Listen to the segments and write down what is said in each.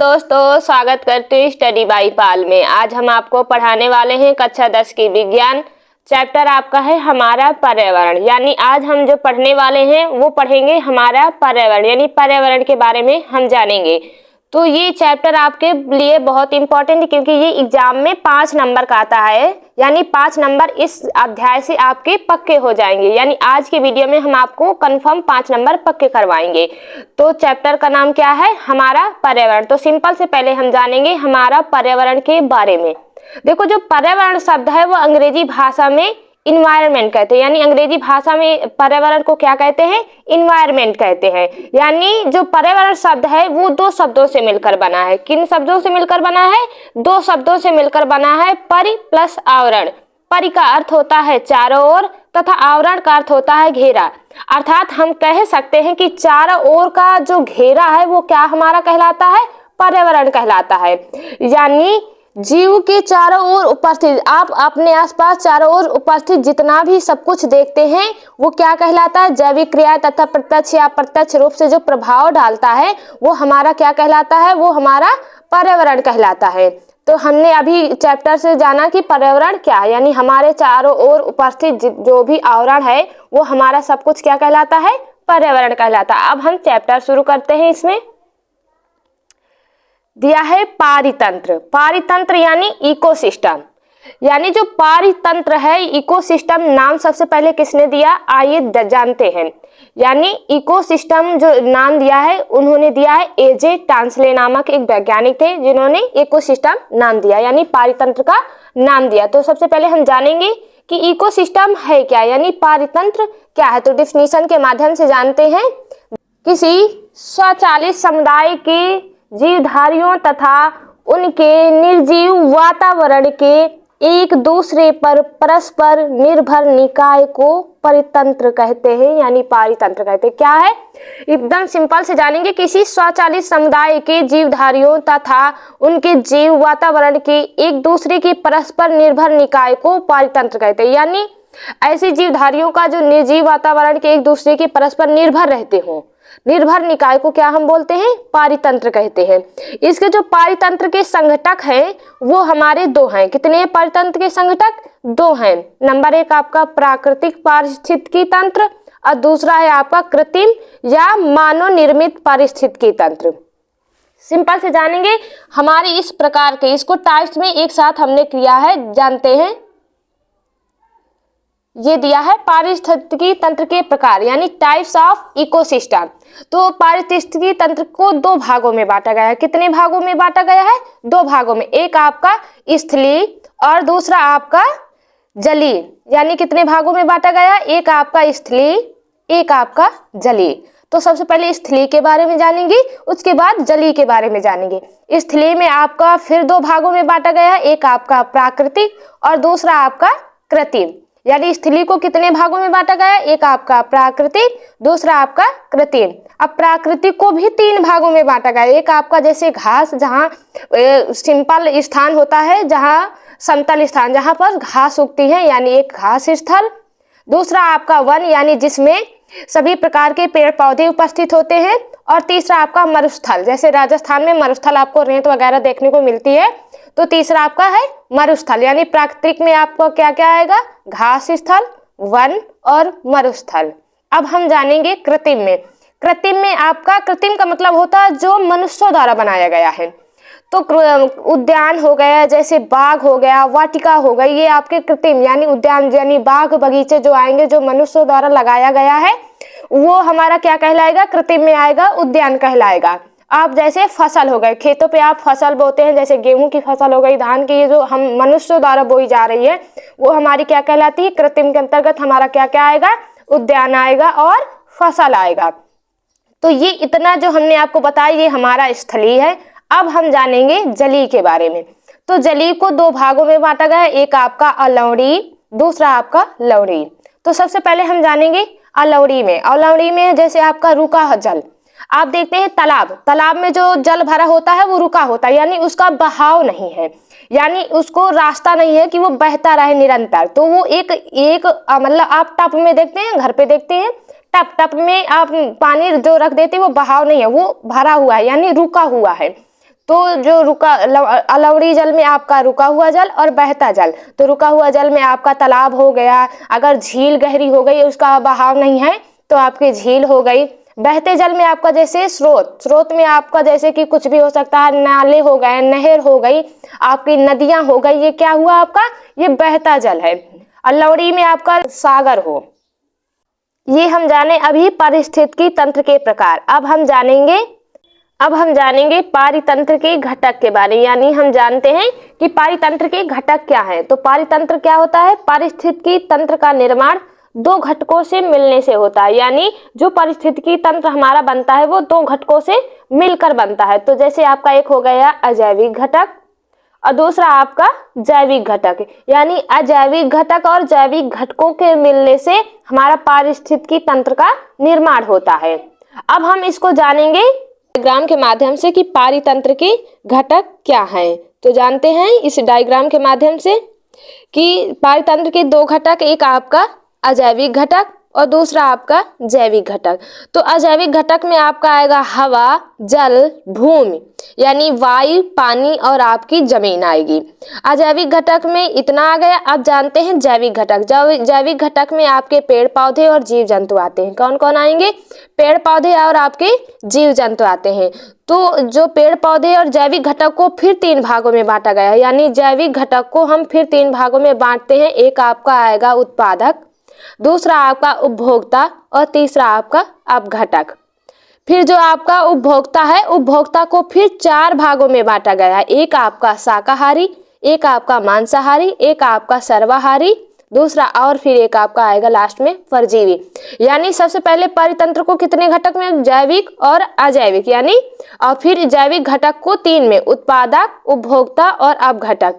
दोस्तों, स्वागत करते हैं स्टडी बाई पाल में। आज हम आपको पढ़ाने वाले हैं कक्षा 10 की विज्ञान। चैप्टर आपका है हमारा पर्यावरण। यानी आज हम जो पढ़ने वाले हैं वो पढ़ेंगे हमारा पर्यावरण, यानी पर्यावरण के बारे में हम जानेंगे। तो ये चैप्टर आपके लिए बहुत इंपॉर्टेंट है क्योंकि ये एग्जाम में 5 नंबर का आता है, यानी 5 नंबर इस अध्याय से आपके पक्के हो जाएंगे। यानी आज के वीडियो में हम आपको कंफर्म 5 नंबर पक्के करवाएंगे। तो चैप्टर का नाम क्या है? हमारा पर्यावरण। तो सिंपल से पहले हम जानेंगे हमारा पर्यावरण के बारे में। देखो, जो पर्यावरण शब्द है वो अंग्रेजी भाषा में इन्वायरमेंट कहते हैं, यानी अंग्रेजी भाषा में पर्यावरण को क्या कहते हैं? इन्वायरमेंट कहते हैं। यानी जो पर्यावरण शब्द है वो 2 शब्दों से मिलकर बना है। किन शब्दों से मिलकर बना है? 2 शब्दों से मिलकर बना है, परि प्लस आवरण। परि का अर्थ होता है चारों ओर तथा आवरण का अर्थ होता है घेरा। अर्थात हम कह सकते हैं कि चारों ओर का जो घेरा है वो क्या हमारा कहलाता है? पर्यावरण कहलाता है। यानी जीव के चारों ओर उपस्थित, आप अपने आसपास चारों ओर उपस्थित जितना भी सब कुछ देखते हैं वो क्या कहलाता है? जैविक क्रिया तथा प्रत्यक्ष या अप्रत्यक्ष रूप से जो प्रभाव डालता है वो हमारा क्या कहलाता है? वो हमारा पर्यावरण कहलाता है। तो हमने अभी चैप्टर से जाना कि पर्यावरण क्या है, यानी हमारे चारों ओर उपस्थित जो भी आवरण है वो हमारा सब कुछ क्या कहलाता है? पर्यावरण कहलाता है। अब हम चैप्टर शुरू करते हैं। इसमें दिया है पारितंत्र। पारितंत्र यानी इकोसिस्टम। यानी जो पारितंत्र है, इकोसिस्टम नाम सबसे पहले किसने दिया? आइए जानते हैं। यानी इकोसिस्टम जो नाम दिया है उन्होंने दिया है एजे टांसले नामक एक वैज्ञानिक थे जिन्होंने इकोसिस्टम नाम दिया, यानी पारितंत्र का नाम दिया। तो सबसे पहले हम जानेंगे कि इकोसिस्टम है क्या, यानी पारितंत्र क्या है। तो डिफिनीशन के माध्यम से जानते हैं। किसी स्वचालित समुदाय के जीवधारियों तथा उनके निर्जीव वातावरण के एक दूसरे पर परस्पर निर्भर निकाय को परितंत्र कहते हैं, यानी पारितंत्र कहते हैं। क्या है? एकदम सिंपल से जानेंगे। किसी स्वचालित समुदाय के जीवधारियों तथा उनके जीव वातावरण के एक दूसरे की परस्पर निर्भर निकाय को पारितंत्र कहते हैं। यानी ऐसे जीवधारियों का जो निर्जीव वातावरण के एक दूसरे के परस्पर निर्भर रहते हों, निर्भर निकाय को क्या हम बोलते हैं? पारितंत्र कहते हैं। इसके जो पारितंत्र के संघटक हैं वो हमारे 2 हैं। कितने पारितंत्र के संघटक? 2 हैं। नंबर 1 आपका प्राकृतिक पारिस्थितिकी तंत्र और दूसरा है आपका कृत्रिम या मानव निर्मित पारिस्थितिकी तंत्र। सिंपल से जानेंगे हमारे इस प्रकार के, इसको टाइप्स में एक साथ हमने किया है, जानते हैं। ये दिया है पारिस्थितिकी तंत्र के प्रकार, यानी टाइप्स ऑफ इकोसिस्टम। तो पारिस्थितिकी तंत्र को 2 भागों में बांटा गया है। कितने भागों में बांटा गया है? 2 भागों में। एक आपका स्थलीय और दूसरा आपका जलीय। यानी कितने भागों में बांटा गया? एक आपका स्थलीय, एक आपका जलीय। तो सबसे पहले स्थलीय के बारे में जानेंगे, उसके बाद जलीय के बारे में जानेंगे। स्थलीय में आपका फिर 2 भागों में बांटा गया है। एक आपका प्राकृतिक और दूसरा आपका कृत्रिम। यानी स्थलीय को कितने भागों में बांटा गया? एक आपका प्राकृतिक, दूसरा आपका कृत्रिम। अब प्राकृतिक को भी 3 भागों में बांटा गया। एक आपका जैसे घास, जहाँ सिंपल स्थान होता है, जहाँ समतल स्थान जहाँ पर घास उगती है, यानी एक घास स्थल। दूसरा आपका वन, यानी जिसमें सभी प्रकार के पेड़ पौधे उपस्थित होते हैं। और तीसरा आपका मरुस्थल, जैसे राजस्थान में मरुस्थल आपको रेत वगैरह देखने को मिलती है। तो तीसरा आपका है मरुस्थल। यानी प्राकृतिक में आपको क्या क्या आएगा? घास स्थल, वन और मरुस्थल। अब हम जानेंगे कृत्रिम में। कृत्रिम में आपका, कृत्रिम का मतलब होता है जो मनुष्यों द्वारा बनाया गया है। तो उद्यान हो गया, जैसे बाग हो गया, वाटिका हो गई, ये आपके कृत्रिम, यानी उद्यान, यानी बाग बगीचे जो आएंगे जो मनुष्यों द्वारा लगाया गया है वो हमारा क्या कहलाएगा? कृत्रिम में आएगा, उद्यान कहलाएगा। आप जैसे फसल हो गए, खेतों पे आप फसल बोते हैं, जैसे गेहूं की फसल हो गई, धान की, ये जो हम मनुष्यों द्वारा बोई जा रही है वो हमारी क्या कहलाती है? कृत्रिम के अंतर्गत हमारा क्या क्या आएगा? उद्यान आएगा और फसल आएगा। तो ये इतना जो हमने आपको बताया ये हमारा स्थलीय है। अब हम जानेंगे जलीय के बारे में। तो जलीय को 2 भागों में बांटा गया है। एक आपका अलवणीय, दूसरा आपका लवणीय। तो सबसे पहले हम जानेंगे अलवणीय में। अलवणीय में जैसे आपका रुका जल, आप देखते हैं तालाब में जो जल भरा होता है वो रुका होता है, यानी उसका बहाव नहीं है, यानी उसको रास्ता नहीं है कि वो बहता रहे निरंतर। तो वो एक मतलब आप टब में देखते हैं, घर पे देखते हैं, टप में आप पानी जो रख देते हैं वो बहाव नहीं है, वो भरा हुआ है, यानी रुका हुआ है। तो जो अलवड़ी जल में आपका रुका हुआ जल और बहता जल, तो रुका हुआ जल में आपका तालाब हो गया, अगर झील गहरी हो गई उसका बहाव नहीं है तो आपकी झील हो गई। बहते जल में आपका जैसे स्रोत में आपका जैसे कि कुछ भी हो सकता है, नाले हो गए, नहर हो गई, आपकी नदियां हो गई, ये क्या हुआ आपका, ये बहता जल है। अलवड़ी में आपका सागर हो। ये हम जाने अभी पारिस्थितिकी तंत्र के प्रकार। अब हम जानेंगे पारितंत्र के घटक के बारे में, यानी हम जानते हैं कि पारितंत्र के घटक क्या हैं। तो पारितंत्र क्या होता है, पारिस्थितिकी तंत्र का निर्माण दो घटकों से मिलने से होता है, यानी जो पारिस्थितिकी तंत्र हमारा बनता है वो दो घटकों से मिलकर बनता है। तो जैसे आपका एक हो गया अजैविक घटक और दूसरा आपका जैविक घटक, यानी अजैविक घटक और जैविक घटकों के मिलने से हमारा पारिस्थितिकी तंत्र का निर्माण होता है। अब हम इसको जानेंगे डायग्राम के माध्यम से कि पारितंत्र के घटक क्या हैं। तो जानते हैं इस डायग्राम के माध्यम से कि पारितंत्र के दो घटक, एक आपका अजैविक घटक और दूसरा आपका जैविक घटक। तो अजैविक घटक में आपका आएगा हवा, जल, भूमि, यानी वायु, पानी और आपकी जमीन आएगी। अजैविक घटक में इतना आ गया। अब जानते हैं जैविक घटक। जैविक घटक में आपके पेड़ पौधे और जीव जंतु आते हैं। कौन कौन आएंगे, पेड़ पौधे और आपके जीव जंतु आते हैं। तो जो पेड़ पौधे और जैविक घटक को फिर तीन भागों में बांटा गया है, यानी जैविक घटक को हम फिर तीन भागों में बांटते हैं। एक आपका आएगा उत्पादक, दूसरा आपका उपभोक्ता और तीसरा आपका अपघटक। फिर जो आपका उपभोक्ता है, उपभोक्ता को फिर चार भागों में बांटा गया है। एक आपका शाकाहारी, एक आपका मांसाहारी, एक आपका सर्वाहारी, दूसरा और फिर एक आपका आएगा लास्ट में परजीवी। यानी सबसे पहले पारितंत्र को कितने घटक में, जैविक और अजैविक, यानी और फिर जैविक घटक को तीन में, उत्पादक, उपभोक्ता और अपघटक,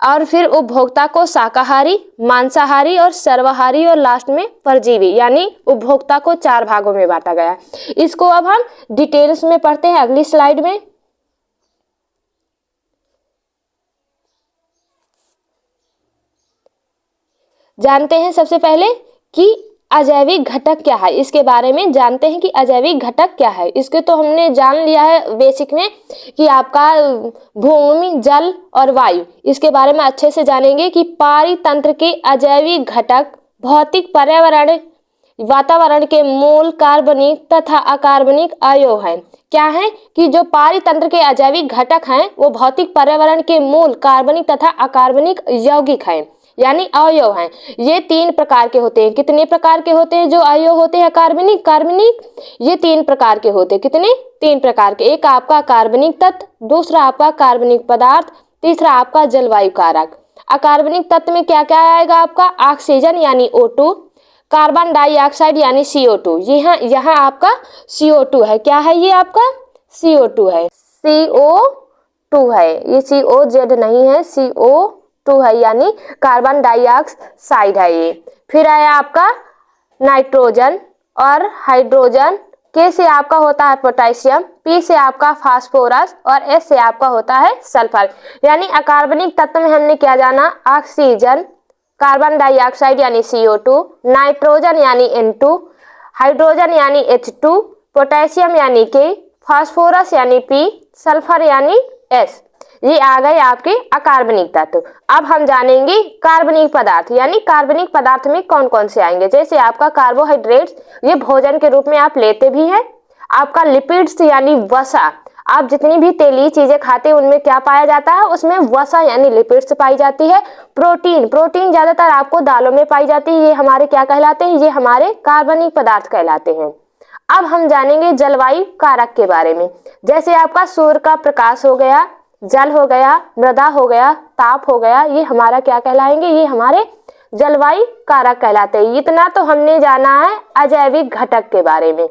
और फिर उपभोक्ता को शाकाहारी, मांसाहारी और सर्वाहारी और लास्ट में परजीवी, यानी उपभोक्ता को चार भागों में बांटा गया। इसको अब हम डिटेल्स में पढ़ते हैं अगली स्लाइड में। जानते हैं सबसे पहले कि अजैविक घटक क्या है, इसके बारे में जानते हैं कि अजैविक घटक क्या है। इसके तो हमने जान लिया है बेसिक में कि आपका भूमि, जल और वायु, इसके बारे में अच्छे से जानेंगे कि पारितंत्र के अजैविक घटक भौतिक पर्यावरण वातावरण के मूल कार्बनिक तथा अकार्बनिक अवयव हैं। क्या है कि जो पारितंत्र के अजैविक घटक हैं वो भौतिक पर्यावरण के मूल कार्बनिक तथा अकार्बनिक यौगिक हैं, यानी अवयव हैं। ये तीन प्रकार के होते हैं। कितने प्रकार के होते हैं जो अवयव होते हैं कार्बनिक, ये तीन प्रकार के होते हैं। कितने, तीन प्रकार के। एक आपका कार्बनिक तत्व, दूसरा आपका कार्बनिक पदार्थ, तीसरा आपका जलवायु कारक। अकार्बनिक तत्व में क्या क्या आएगा आपका, ऑक्सीजन यानी O2, कार्बन डाइऑक्साइड यानी CO2। यहाँ आपका CO2 है। क्या है ये आपका, CO2 है, CO2 है, ये COZ नहीं है, CO2 है, यानी कार्बन डाइऑक्साइड है ये। फिर आया आपका नाइट्रोजन और हाइड्रोजन। K से आपका होता है पोटेशियम, P से आपका फास्फोरस और S से आपका होता है सल्फर। यानी अकार्बनिक तत्व में हमने क्या जाना, ऑक्सीजन, कार्बन डाइऑक्साइड यानी CO2, नाइट्रोजन यानी N2, हाइड्रोजन यानी H2, पोटेशियम यानी K, फास्फोरस यानी P, सल्फर यानी S। ये आ गए आपके अकार्बनिक तत्व। अब हम जानेंगे कार्बनिक पदार्थ, यानी कार्बनिक पदार्थ में कौन कौन से आएंगे। जैसे आपका कार्बोहाइड्रेट्स, ये भोजन के रूप में आप लेते भी हैं। आपका लिपिड्स यानी वसा, आप जितनी भी तेलीय चीजें खाते हैं उनमें क्या पाया जाता है, उसमें वसा यानी लिपिड्स पाई जाती है। प्रोटीन ज्यादातर आपको दालों में पाई जाती है। ये हमारे क्या कहलाते हैं, ये हमारे कार्बनिक पदार्थ कहलाते हैं। अब हम जानेंगे जलवायु कारक के बारे में। जैसे आपका सूर्य का प्रकाश हो गया, जल हो गया, मृदा हो गया, ताप हो गया, ये हमारा क्या कहलाएंगे, ये हमारे जलवायु कारक कहलाते हैं। इतना तो हमने जाना है अजैविक घटक के बारे में।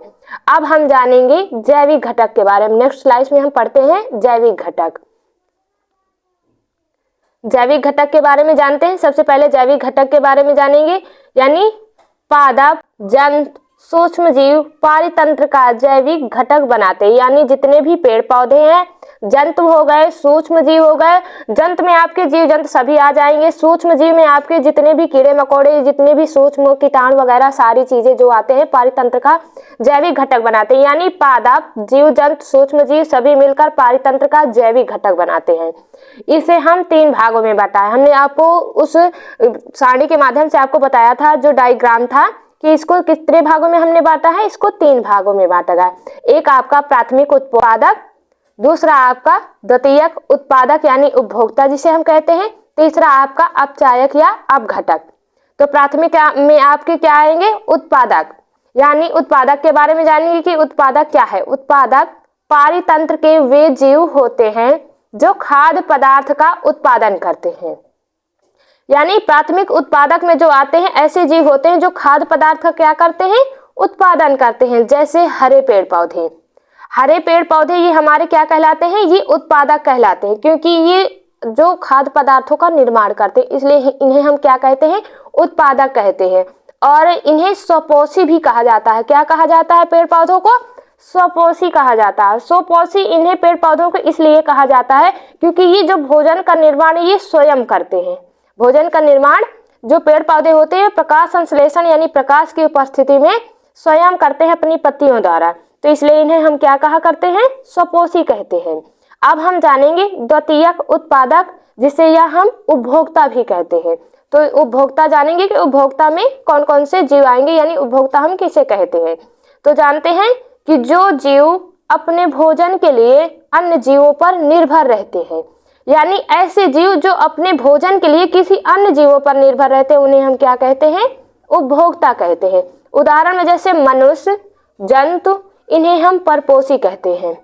अब हम जानेंगे जैविक घटक के बारे में। नेक्स्ट स्लाइड में हम पढ़ते हैं जैविक घटक। जैविक घटक के बारे में जानते हैं। सबसे पहले जैविक घटक के बारे में जानेंगे, यानी पादप, जंतु, सूक्ष्म जीव पारितंत्र का जैविक घटक बनाते हैं। यानी जितने भी पेड़ पौधे हैं, जंतु हो गए, सूक्ष्म जीव हो गए, जंतु में आपके जीव जंतु सभी आ जाएंगे, सूक्ष्म जीव में आपके जितने भी कीड़े मकोड़े, जितने भी सूक्ष्म कीटाणु वगैरह सारी चीजें जो आते हैं पारितंत्र का जैविक घटक बनाते हैं। यानी पादप, जीव जंतु, सूक्ष्म जीव सभी मिलकर पारितंत्र का जैविक घटक बनाते हैं। इसे हम 3 भागों में बांटा है। हमने आपको उस सारणी के माध्यम से आपको बताया था, जो डायग्राम था, कि इसको कितने भागों में हमने बांटा है। इसको 3 भागों में बांटा गया। एक आपका प्राथमिक उत्पादक, दूसरा आपका द्वितीयक उत्पादक यानी उपभोक्ता जिसे हम कहते हैं, तीसरा आपका अपचायक या अपघटक। तो प्राथमिक में आपके क्या आएंगे, उत्पादक। यानी उत्पादक के बारे में जानेंगे कि उत्पादक क्या है। उत्पादक पारितंत्र के वे जीव होते हैं जो खाद्य पदार्थ का उत्पादन करते हैं। यानी प्राथमिक उत्पादक में जो आते हैं ऐसे जीव होते हैं जो खाद्य पदार्थ का क्या करते हैं, उत्पादन करते हैं। जैसे हरे पेड़ पौधे, हरे पेड़ पौधे ये हमारे क्या कहलाते हैं, ये उत्पादक कहलाते हैं, क्योंकि ये जो खाद्य पदार्थों का निर्माण करते हैं, इसलिए इन्हें हम क्या कहते हैं, उत्पादक कहते हैं। और इन्हें स्वपोषी भी कहा जाता है। क्या कहा जाता है, पेड़ पौधों को स्वपोषी कहा जाता है। स्वपोषी इन्हें पेड़ पौधों को इसलिए कहा जाता है क्योंकि ये जो भोजन का निर्माण ये स्वयं करते हैं। भोजन का निर्माण जो पेड़ पौधे होते हैं प्रकाश संश्लेषण यानी प्रकाश की उपस्थिति में स्वयं करते हैं अपनी पत्तियों द्वारा, तो इसलिए इन्हें हम क्या कहा करते हैं, स्वपोषी कहते हैं। अब हम जानेंगे द्वितीयक उत्पादक, जिसे या हम उपभोक्ता भी कहते हैं। तो उपभोक्ता जानेंगे कि उपभोक्ता में कौन कौन से जीव आएंगे, यानी उपभोक्ता हम किसे कहते हैं। तो जानते हैं कि जो जीव अपने भोजन के लिए अन्य जीवों पर निर्भर रहते हैं, यानी ऐसे जीव जो अपने भोजन के लिए किसी अन्य जीवों पर निर्भर रहते हैं, उन्हें हम क्या कहते हैं, उपभोक्ता कहते हैं। उदाहरण में जैसे मनुष्य, जंतु, इन्हें हम परपोषी कहते हैं।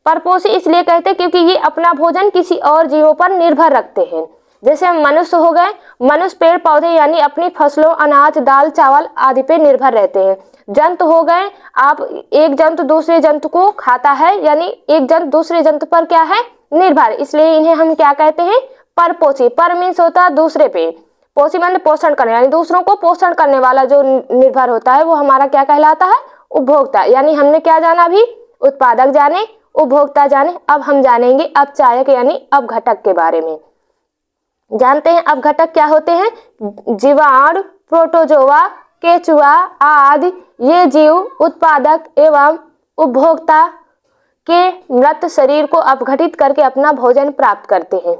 परपोषी इसलिए कहते हैं क्योंकि ये अपना भोजन किसी और जीवों पर निर्भर रखते हैं। जैसे मनुष्य हो गए, मनुष्य पेड़ पौधे यानी अपनी फसलों, अनाज, दाल, चावल आदि पे निर्भर रहते हैं। जंतु हो गए, आप एक जंतु दूसरे जंतु को खाता है, यानी एक जंतु दूसरे जंतु पर क्या है, निर्भर, इसलिए इन्हें हम क्या कहते हैं, परपोषी। पर मीन्स होता है दूसरे पे, पोषी मतलब पोषण करने, यानी दूसरों को पोषण करने वाला जो निर्भर होता है वो हमारा क्या कहलाता है, उपभोक्ता। यानी हमने क्या जाना अभी, उत्पादक जाने, उपभोक्ता जाने। अब हम जानेंगे अपचायक यानी अपघटक के बारे में। जानते हैं अपघटक क्या होते हैं। जीवाणु, प्रोटोजोआ, केचुआ आदि ये जीव उत्पादक एवं उपभोक्ता के मृत शरीर को अपघटित करके अपना भोजन प्राप्त करते हैं।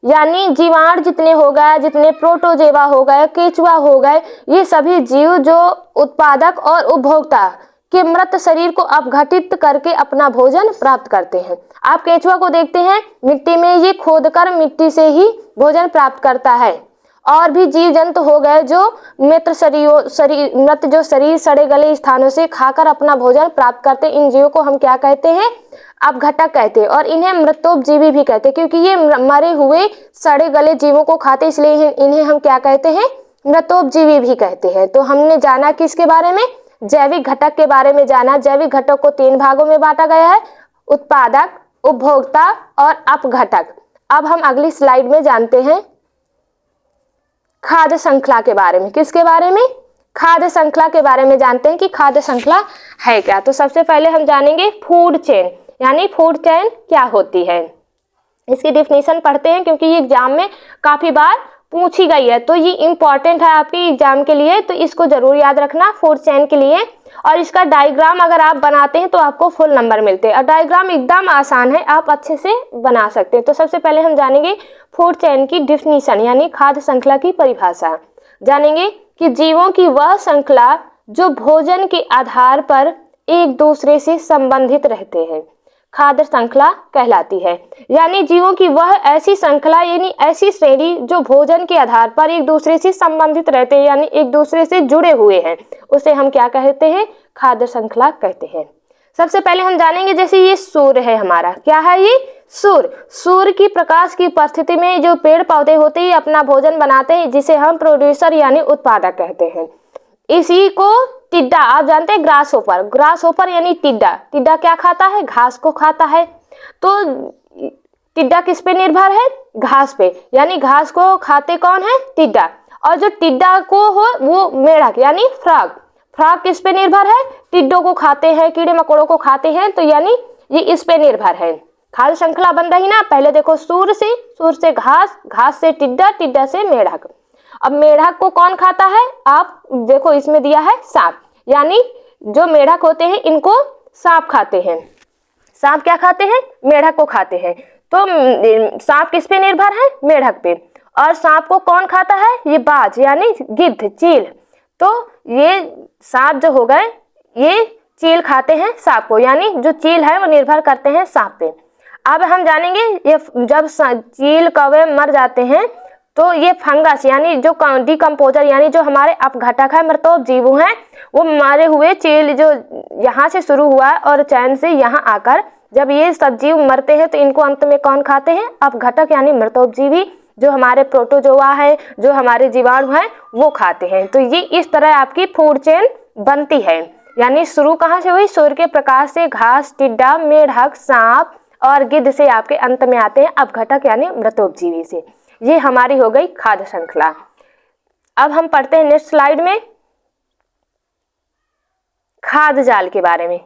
यानी जीवाणु जितने हो गए, जितने प्रोटोजोआ हो गए, केचुआ हो गए, ये सभी जीव जो उत्पादक और उपभोक्ता के मृत शरीर को अपघटित करके अपना भोजन प्राप्त करते हैं। आप केचुआ को देखते हैं, मिट्टी में ये खोदकर मिट्टी से ही भोजन प्राप्त करता है। और भी जीव जंतु हो गए जो मृत जो शरीर सड़े गले स्थानों से खाकर अपना भोजन प्राप्त करते हैं, इन जीवों को हम क्या कहते हैं, अपघटक कहते हैं। और इन्हें मृतोपजीवी भी कहते हैं क्योंकि ये मरे हुए सड़े गले जीवों को खाते, इसलिए इन्हें हम क्या कहते हैं, मृतोपजीवी भी कहते हैं। तो हमने जाना किसके बारे में, जैविक घटक के बारे में जाना। जैविक घटक को 3 भागों में बांटा गया है, उत्पादक, उपभोक्ता और अपघटक। अब हम अगली स्लाइड में जानते हैं खाद्य श्रृंखला के बारे में। किसके बारे में, खाद्य श्रृंखला के बारे में जानते हैं कि खाद्य श्रृंखला है क्या। तो सबसे पहले हम जानेंगे फूड चेन, यानी फूड चेन क्या होती है। इसकी डिफिनीशन पढ़ते हैं क्योंकि ये एग्जाम में काफी बार पूछी गई है, तो ये इंपॉर्टेंट है आपके एग्जाम के लिए, तो इसको जरूर याद रखना फूड चेन के लिए। और इसका डायग्राम अगर आप बनाते हैं तो आपको फुल नंबर मिलते हैं। और डायग्राम एकदम आसान है, आप अच्छे से बना सकते हैं। तो सबसे पहले हम जानेंगे फूड चेन की डिफिनीशन, यानी खाद्य श्रृंखला की परिभाषा। जानेंगे कि जीवों की वह श्रृंखला जो भोजन के आधार पर एक दूसरे से संबंधित रहते हैं, खाद्य श्रृंखला कहलाती है। यानी जीवों की वह ऐसी श्रृंखला यानी ऐसी श्रेणी जो भोजन के आधार पर एक दूसरे से संबंधित रहते हैं, यानी एक दूसरे से जुड़े हुए हैं, उसे हम क्या कहते हैं, खाद्य श्रृंखला कहते हैं। सबसे पहले हम जानेंगे जैसे ये सूर्य है हमारा, क्या है ये, सूर्य की प्रकाश की उपस्थिति में जो पेड़ पौधे होते हैं अपना भोजन बनाते हैं, जिसे हम प्रोड्यूसर यानी उत्पादक कहते हैं। इसी को टिड्डा, आप जानते हैं ग्रास होपर यानी टिड्डा क्या खाता है, घास को खाता है। तो टिड्डा किस पे निर्भर है, घास पे, यानी घास को खाते कौन है, टिड्डा। और जो टिड्डा को हो वो मेढक यानी फ्रॉग, फ्रॉग किस पे निर्भर है? टिड्डों को खाते हैं, कीड़े मकोड़ों को खाते हैं, तो यानी ये इस पे निर्भर है। खाद्य श्रृंखला बन रही ना, पहले देखो सूर से घास, घास से टिड्डा, टिड्डा से मेढक। अब मेढक को कौन खाता है? आप देखो इसमें दिया है सांप, यानी जो मेढक होते हैं इनको सांप खाते हैं। सांप क्या खाते हैं? मेढक को खाते हैं। तो सांप किस पे निर्भर है? मेढक पे। और सांप को कौन खाता है? ये बाज यानी गिद्ध, चील। तो ये सांप जो हो गए, ये चील खाते हैं सांप को, यानी जो चील है वो निर्भर करते हैं सांप पे। अब हम जानेंगे ये जब चील कौवे मर जाते हैं तो ये फंगस यानी जो डिकम्पोजर यानी जो हमारे अपघटक है, मृतोप जीव हैं, वो मारे हुए चील जो यहाँ से शुरू हुआ और चैन से यहाँ आकर जब ये सब जीव मरते हैं तो इनको अंत में कौन खाते हैं? अपघटक यानी मृतोपजीवी, जो हमारे प्रोटोजोआ है, जो हमारे जीवाणु हैं, वो खाते हैं। तो ये इस तरह आपकी फूड चेन बनती है। यानी शुरू कहाँ से हुई? सूर्य के प्रकाश से, घास, टिड्डा, मेढक, सांप और गिद्ध से आपके अंत में आते हैं अपघटक यानी मृतोपजीवी से। ये हमारी हो गई खाद्य श्रृंखला। अब हम पढ़ते हैं नेक्स्ट स्लाइड में खाद्य जाल के बारे में।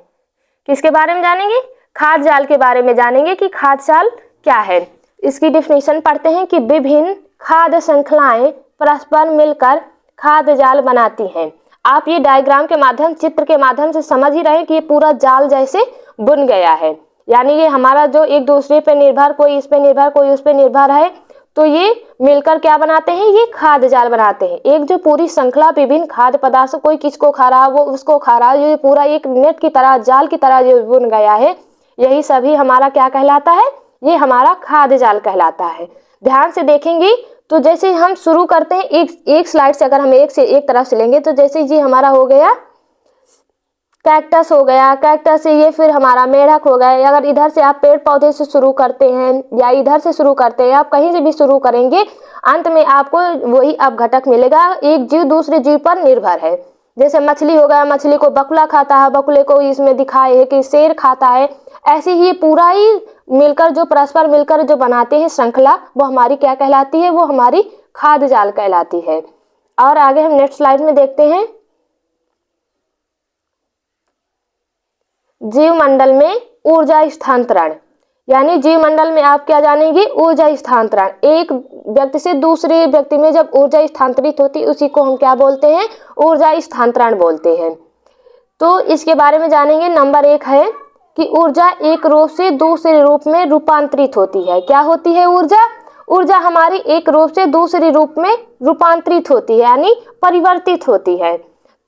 किसके बारे में जानेंगे? खाद्य जाल के बारे में जानेंगे कि खाद्य जाल क्या है। इसकी डिफिनेशन पढ़ते हैं कि विभिन्न खाद्य श्रृंखलाएं परस्पर मिलकर खाद्य जाल बनाती हैं। आप ये डायग्राम के माध्यम, चित्र के माध्यम से समझ ही रहे हैं कि ये पूरा जाल जैसे बुन गया है। यानी ये हमारा जो एक दूसरे पे निर्भर, कोई इस पे निर्भर, कोई उस पे निर्भर है, तो ये मिलकर क्या बनाते हैं? ये खाद्य जाल बनाते हैं। एक जो पूरी श्रृंखला विभिन्न खाद्य पदार्थों, कोई किसको खा रहा है, वो उसको खा रहा है, ये पूरा एक नेट की तरह, जाल की तरह जो बुन गया है, यही सभी हमारा क्या कहलाता है? ये हमारा खाद्य जाल कहलाता है। ध्यान से देखेंगे तो जैसे हम शुरू करते हैं एक स्लाइड से, अगर हम एक तरफ से लेंगे तो जैसे जी हमारा हो गया कैक्टस हो गया, कैक्टस से ये फिर हमारा मेढक हो गया। अगर इधर से आप पेड़ पौधे से शुरू करते हैं या इधर से शुरू करते हैं, आप कहीं से भी शुरू करेंगे, अंत में आपको वही अपघटक मिलेगा। एक जीव दूसरे जीव पर निर्भर है। जैसे मछली हो गया, मछली को बकुला खाता है, बकुले को इसमें दिखाए है कि शेर खाता है। ऐसे ही पूरा ही मिलकर जो परस्पर मिलकर जो बनाते हैं श्रृंखला, वो हमारी क्या कहलाती है? वो हमारी खाद्य जाल कहलाती है। और आगे हम नेक्स्ट स्लाइड में देखते हैं जीवमंडल में ऊर्जा स्थानांतरण। यानी जीवमंडल में आप क्या जानेंगे? ऊर्जा स्थानांतरण। एक व्यक्ति से दूसरे व्यक्ति में जब ऊर्जा स्थानांतरित होती है उसी को हम क्या बोलते हैं? ऊर्जा स्थानांतरण बोलते हैं। तो इसके बारे में जानेंगे। नंबर 1 है कि ऊर्जा एक रूप से दूसरे रूप में रूपांतरित होती है। क्या होती है ऊर्जा? ऊर्जा हमारी एक रूप से दूसरे रूप में रूपांतरित होती है, यानी परिवर्तित होती है।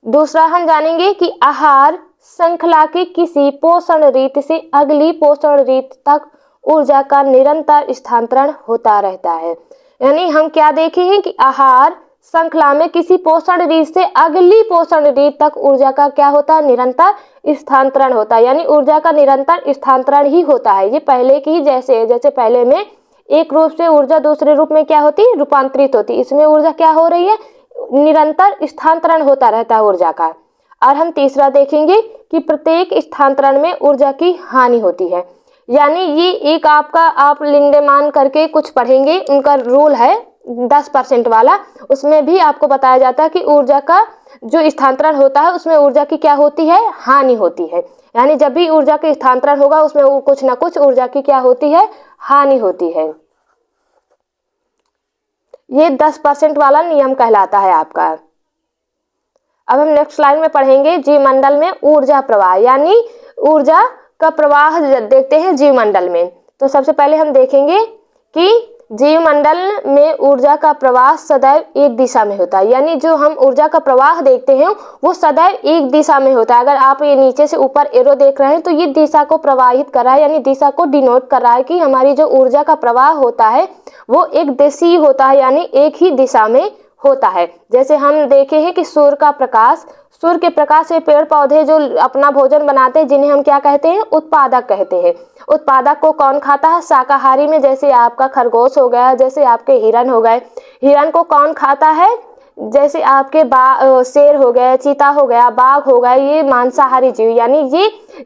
दूसरा हम जानेंगे कि आहार श्रृंखला की किसी पोषण रीत से अगली पोषण रीत तक ऊर्जा का निरंतर स्थानांतरण होता रहता है। यानी हम क्या देखे हैं कि आहार श्रृंखला में किसी पोषण रीत से अगली पोषण रीत तक ऊर्जा का क्या होता है? निरंतर स्थानांतरण होता है। यानी ऊर्जा का निरंतर स्थानांतरण ही होता है। ये पहले की जैसे पहले में एक रूप से ऊर्जा दूसरे रूप में क्या होती है? रूपांतरित होती। इसमें ऊर्जा क्या हो रही है? निरंतर स्थानांतरण होता रहता है ऊर्जा का। और हम तीसरा देखेंगे कि प्रत्येक स्थानांतरण में ऊर्जा की हानि होती है। यानी ये एक आपका आप लिंडेमान करके कुछ पढ़ेंगे, उनका रूल है 10% वाला, उसमें भी आपको बताया जाता है कि ऊर्जा का जो स्थानांतरण होता है उसमें ऊर्जा की क्या होती है? हानि होती है। यानी जब भी ऊर्जा का स्थानांतरण होगा उसमें कुछ ना कुछ ऊर्जा की क्या होती है? हानि होती है। ये 10% वाला नियम कहलाता है आपका। अब हम नेक्स्ट स्लाइड में पढ़ेंगे जीवमंडल में ऊर्जा प्रवाह, यानी ऊर्जा का प्रवाह देखते हैं जीवमंडल में। तो सबसे पहले हम देखेंगे कि जीवमंडल में ऊर्जा का प्रवाह सदैव एक दिशा में होता है। यानी जो हम ऊर्जा का प्रवाह देखते हैं वो सदैव एक दिशा में होता है। अगर आप ये नीचे से ऊपर एरो देख रहे हैं तो ये दिशा को प्रवाहित कर रहा है, यानी दिशा को डिनोट कर रहा है कि हमारी जो ऊर्जा का प्रवाह होता है वो एक दिशीय होता है, यानी एक ही दिशा में होता है। जैसे हम देखे हैं कि सूर्य के प्रकाश से पेड़ पौधे जो अपना भोजन बनाते हैं, जिन्हें हम क्या कहते हैं? उत्पादक कहते हैं। उत्पादक को कौन खाता है? शाकाहारी में जैसे आपका खरगोश हो गया, जैसे आपके हिरन हो गए। हिरन को कौन खाता है? जैसे आपके शेर हो गए, चीता हो गया, बाघ हो गया। ये मांसाहारी जीव, यानी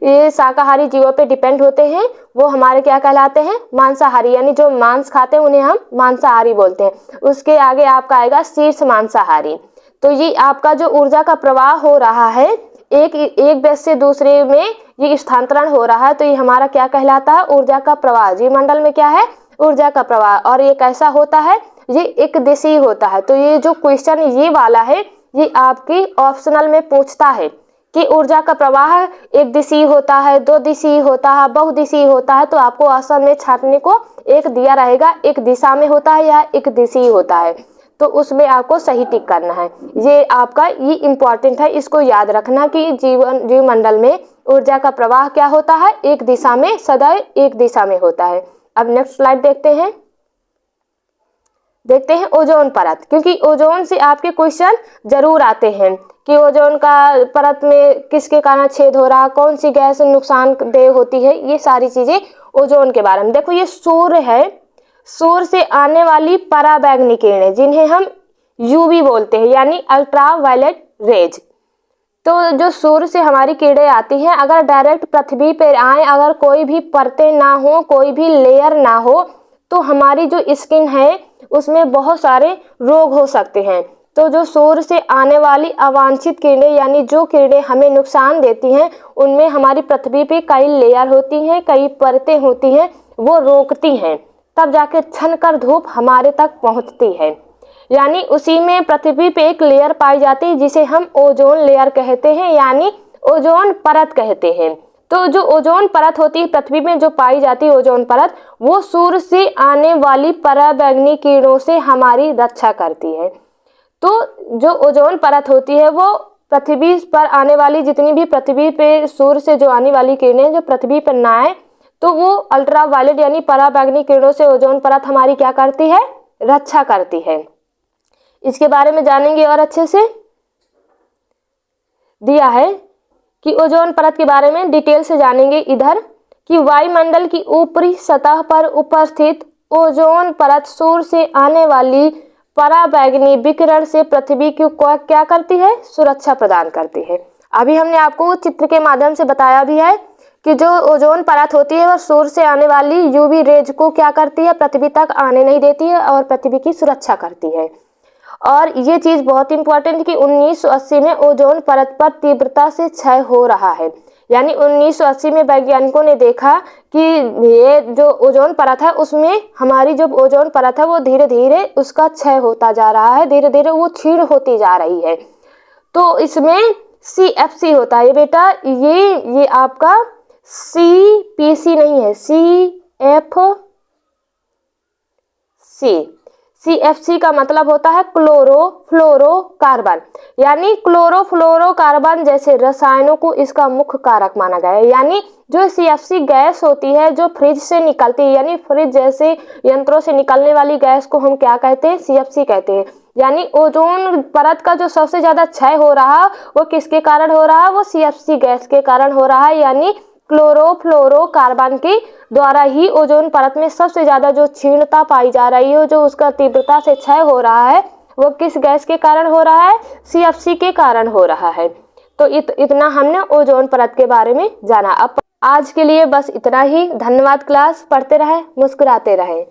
ये शाकाहारी जीवों पे डिपेंड होते हैं, वो हमारे क्या कहलाते हैं? मांसाहारी। यानी जो मांस खाते हैं उन्हें हम मांसाहारी बोलते हैं। उसके आगे आपका आएगा शीर्ष मांसाहारी। तो ये आपका जो ऊर्जा का प्रवाह हो रहा है, एक देश से दूसरे में ये स्थानांतरण हो रहा है, तो ये हमारा क्या कहलाता है, ऊर्जा का प्रवाह। जीवमंडल में क्या है, ऊर्जा का प्रवाह। और ये कैसा होता है, ये एक दिशीय होता है। तो ये जो क्वेश्चन ये वाला है, ये आपकी ऑप्शनल में पूछता है कि ऊर्जा का प्रवाह एक दिशीय होता है, दो दिशीय होता है, बहुदिशीय होता है। तो आपको ऑप्शन में छापने को एक दिया रहेगा, एक दिशा में होता है या एक दिशीय होता है, तो उसमें आपको सही टिक करना है। ये आपका ये इम्पॉर्टेंट है, इसको याद रखना कि जीवमंडल में ऊर्जा का प्रवाह क्या होता है, एक दिशा में, सदैव एक दिशा में होता है। अब नेक्स्ट स्लाइड देखते हैं ओजोन परत, क्योंकि ओजोन से आपके क्वेश्चन जरूर आते हैं कि ओजोन का परत में किसके कारण छेद हो रहा, कौन सी गैस नुकसानदेह होती है, ये सारी चीजें ओजोन के बारे में। देखो ये सूर्य है, सूर्य से आने वाली पराबैंगनी किरणें जिन्हें हम यूवी बोलते हैं, यानी अल्ट्रा वायलेट रेज। तो जो सूर्य से हमारी किरणें आती हैं, अगर डायरेक्ट पृथ्वी पर आए, अगर कोई भी परतें ना हो, कोई भी लेयर ना हो, तो हमारी जो स्किन है उसमें बहुत सारे रोग हो सकते हैं। तो जो सूर्य से आने वाली अवांछित किरणें, यानी जो किरणें हमें नुकसान देती हैं, उनमें हमारी पृथ्वी पे कई लेयर होती हैं, कई परतें होती हैं, वो रोकती हैं, तब जाके छनकर धूप हमारे तक पहुंचती है। यानी उसी में पृथ्वी पे एक लेयर पाई जाती है जिसे हम ओजोन लेयर कहते हैं, यानी ओजोन परत कहते हैं। तो जो ओजोन परत होती है पृथ्वी में जो पाई जाती है ओजोन परत, वो सूर्य से आने वाली पराबैंगनी किरणों से हमारी रक्षा करती है। तो जो ओजोन परत होती है वो पृथ्वी पर आने वाली जितनी भी पृथ्वी पे सूर्य से जो आने वाली किरणें जो पृथ्वी पर ना आए, तो वो अल्ट्रा वायलेट यानी पराबैंगनी किरणों से ओजोन परत हमारी क्या करती है, रक्षा करती है। इसके बारे में जानेंगे और अच्छे से दिया है कि ओजोन परत के बारे में डिटेल से जानेंगे इधर कि वायुमंडल की ऊपरी सतह पर उपस्थित ओजोन परत सूर्य से आने वाली पराबैंगनी विकिरण से पृथ्वी को क्या करती है, सुरक्षा प्रदान करती है। अभी हमने आपको चित्र के माध्यम से बताया भी है कि जो ओजोन परत होती है वह सूर्य से आने वाली यूवी रेज को क्या करती है, पृथ्वी तक आने नहीं देती है और पृथ्वी की सुरक्षा करती है। और ये चीज़ बहुत इंपॉर्टेंट है कि 1980 में ओजोन परत पर तीव्रता से क्षय हो रहा है। यानी 1980 में वैज्ञानिकों ने देखा कि ये जो ओजोन परत है उसमें हमारी जो ओजोन परत है वो धीरे धीरे उसका क्षय होता जा रहा है, धीरे धीरे वो क्षीण होती जा रही है। तो इसमें CFC होता है बेटा, ये आपका CPC नहीं है, CFC का मतलब होता है क्लोरोफ्लोरोकार्बन, यानी क्लोरोफ्लोरोकार्बन जैसे रसायनों को इसका मुख्य कारक माना गया है। यानी जो CFC गैस होती है जो फ्रिज से निकलती है, यानी फ्रिज जैसे यंत्रों से निकलने वाली गैस को हम क्या कहते हैं, CFC कहते हैं। यानी ओजोन परत का जो सबसे ज्यादा क्षय हो रहा है वो किसके कारण हो रहा है, वो CFC गैस के कारण हो रहा है। यानी क्लोरोफ्लोरोकार्बन के द्वारा ही ओजोन परत में सबसे ज्यादा जो क्षीणता पाई जा रही है, जो उसका तीव्रता से क्षय हो रहा है, वो किस गैस के कारण हो रहा है, CFC के कारण हो रहा है। तो इतना हमने ओजोन परत के बारे में जाना। अब आज के लिए बस इतना ही। धन्यवाद। क्लास पढ़ते रहे, मुस्कुराते रहे।